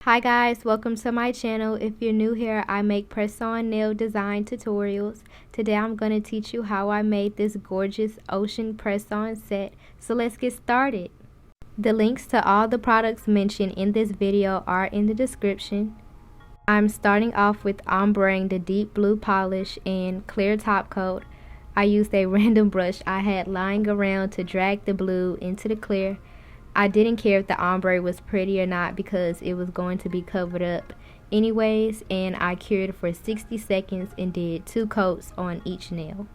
Hi guys, welcome to my channel. If you're new here, I make press-on nail design tutorials. Today I'm going to teach you how I made this gorgeous ocean press-on set. So let's get started. The links to all the products mentioned in this video are in the description. I'm starting off with ombreing the deep blue polish and clear top coat. I used a random brush I had lying around to drag the blue into the clear. I didn't care if the ombre was pretty or not because it was going to be covered up anyways, and I cured for 60 seconds and did 2 coats on each nail.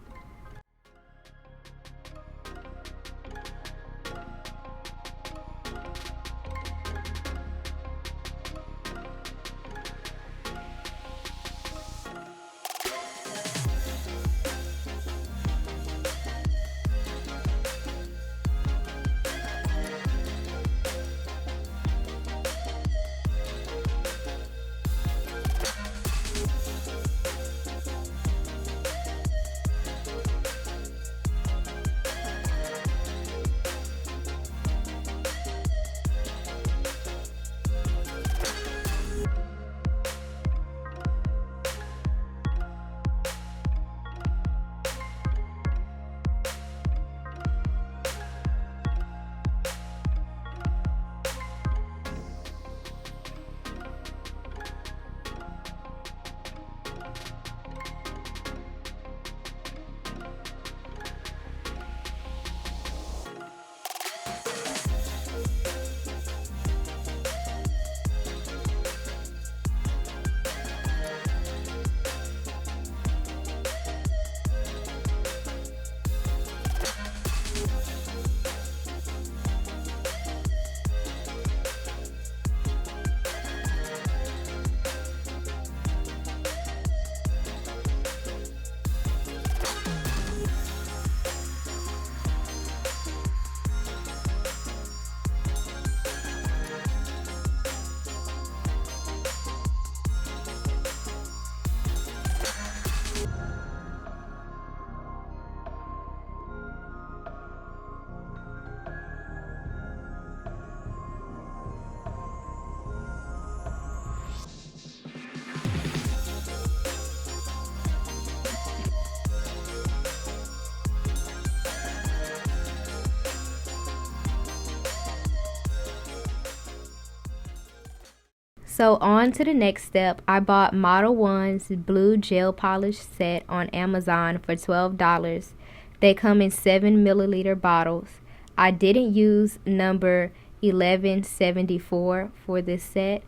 So on to the next step. I bought Modelones blue gel polish set on Amazon for $12. They come in 7ml bottles. I didn't use number 1174 for this set.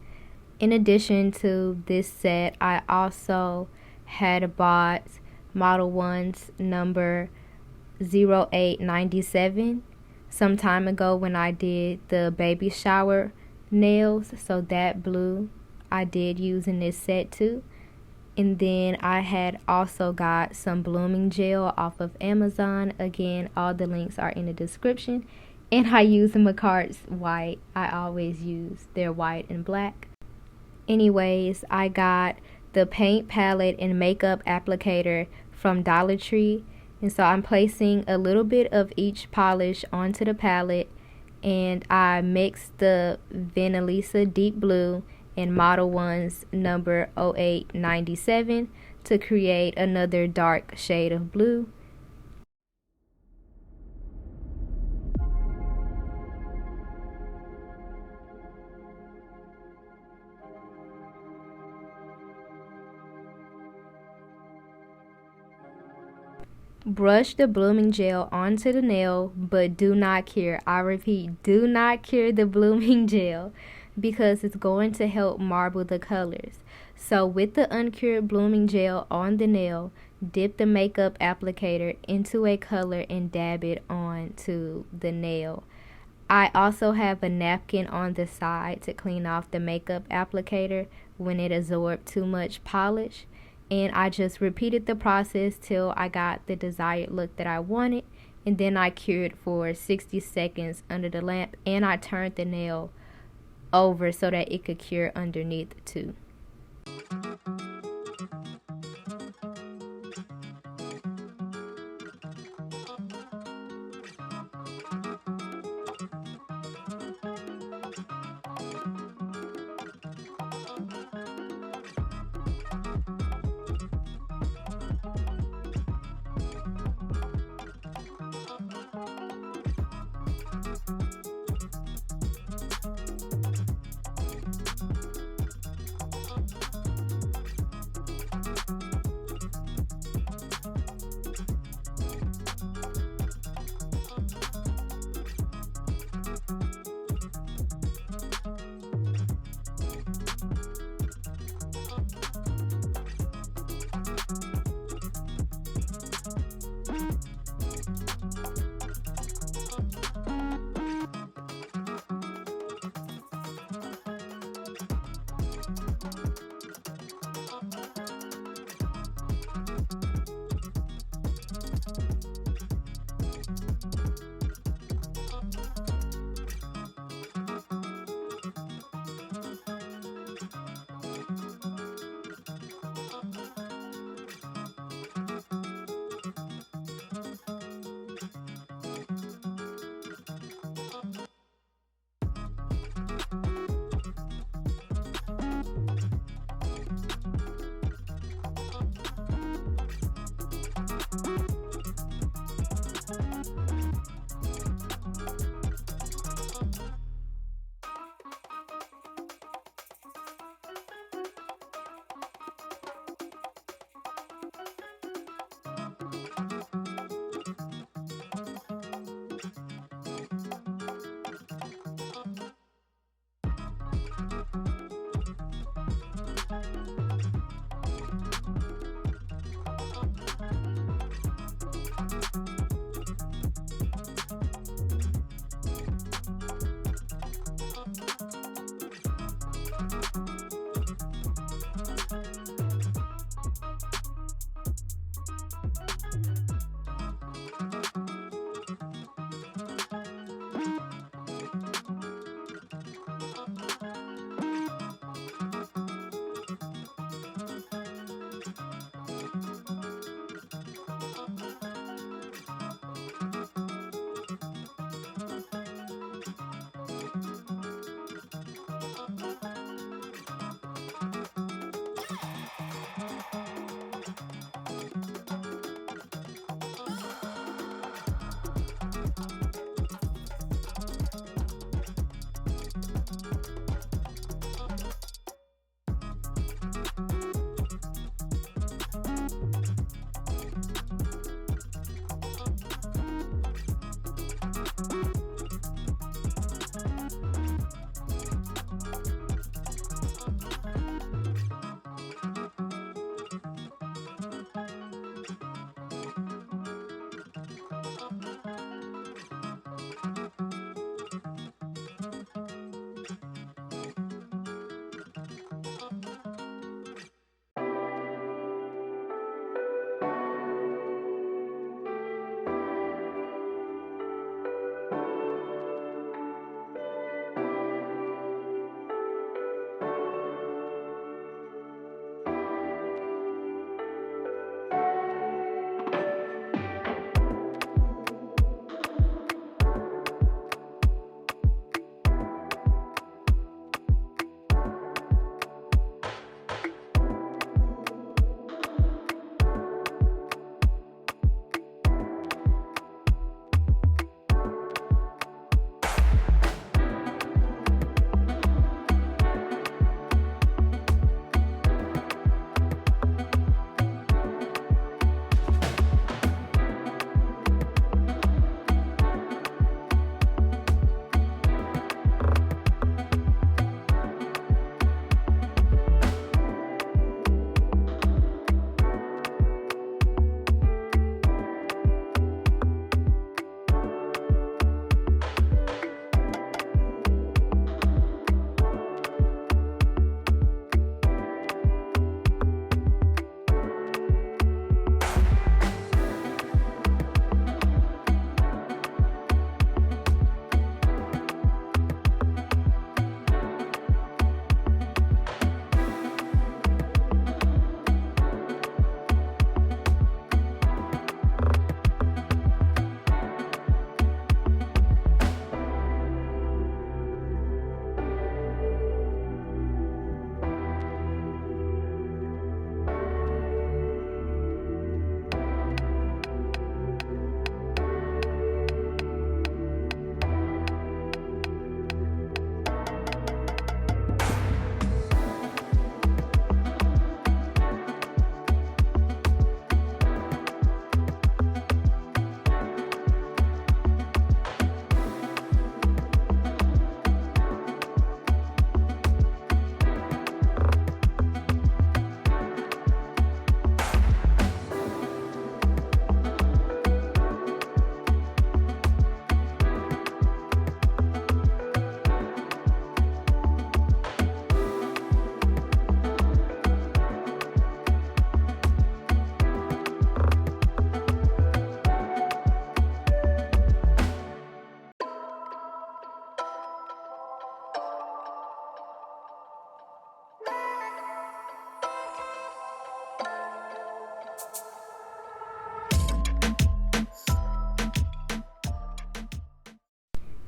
In addition to this set, I also had bought Modelones number 0897 some time ago when I did the baby shower nails, so that blue I did use in this set too. And then I had also got some blooming gel off of Amazon. Again, all the links are in the description. And I use Macart's white. I always use their white and black. Anyways, I got the paint palette and makeup applicator from Dollar Tree, and so I'm placing a little bit of each polish onto the palette, and I mixed the Vanillisa Deep Blue and Modelones number 0897 to create another dark shade of blue. Brush the blooming gel onto the nail, but do not cure. I repeat, do not cure the blooming gel because it's going to help marble the colors. So with the uncured blooming gel on the nail, dip the makeup applicator into a color and dab it onto the nail. I also have a napkin on the side to clean off the makeup applicator when it absorbed too much polish. And I just repeated the process till I got the desired look that I wanted, and then I cured for 60 seconds under the lamp, and I turned the nail over so that it could cure underneath too.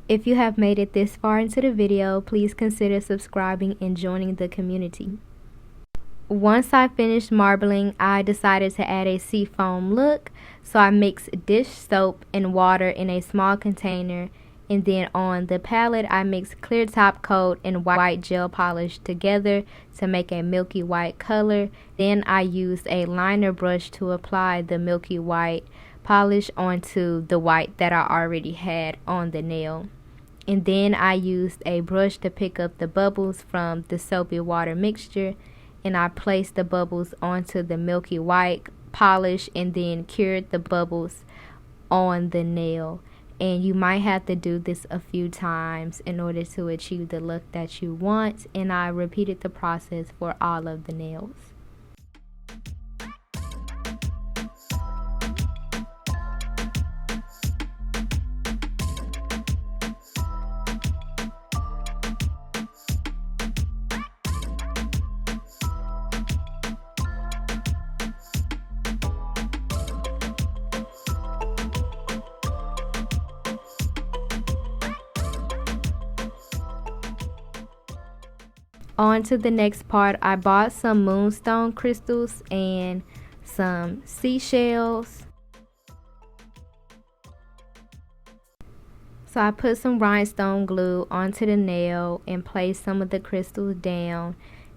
If you have made it this far into the video, please consider subscribing and joining the community. Once I finished marbling, I decided to add a seafoam look, so I mixed dish soap and water in a small container, and then on the palette I mixed clear top coat and white gel polish together to make a milky white color. Then I used a liner brush to apply the milky white polish onto the white that I already had on the nail. And then I used a brush to pick up the bubbles from the soapy water mixture, and I placed the bubbles onto the milky white polish and then cured the bubbles on the nail. And you might have to do this a few times in order to achieve the look that you want, and I repeated the process for all of the nails. On to the next part, I bought some moonstone crystals and some seashells. So I put some rhinestone glue onto the nail and placed some of the crystals down,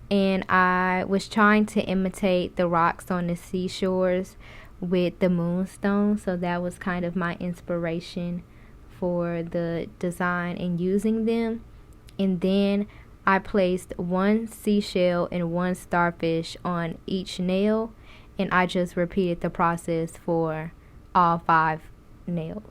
and I was trying to imitate the rocks on the seashores with the moonstone, so that was kind of my inspiration for the design and using them. And then I placed one seashell and one starfish on each nail, and I just repeated the process for all 5 nails.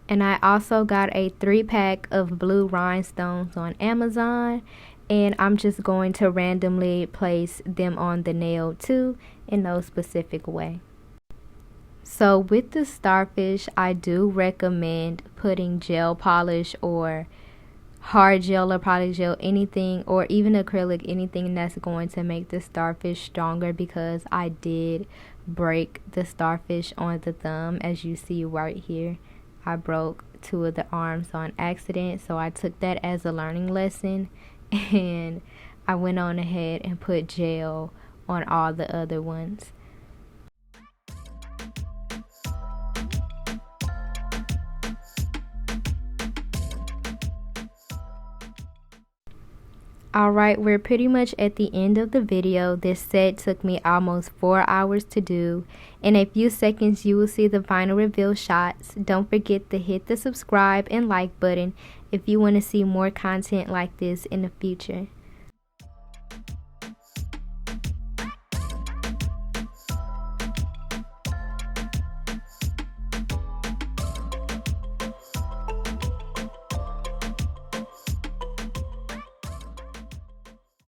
And I also got a 3-pack of blue rhinestones on Amazon, and I'm just going to randomly place them on the nail too in no specific way. So with the starfish, I do recommend putting gel polish or hard gel or poly gel, anything, or even acrylic, anything that's going to make the starfish stronger, because I did break the starfish on the thumb, as you see right here. I broke 2 of the arms on accident, so I took that as a learning lesson, and I went on ahead and put gel on all the other ones. Alright, we're pretty much at the end of the video. This set took me almost 4 hours to do. In a few seconds you will see the final reveal shots. Don't forget to hit the subscribe and like button if you want to see more content like this in the future.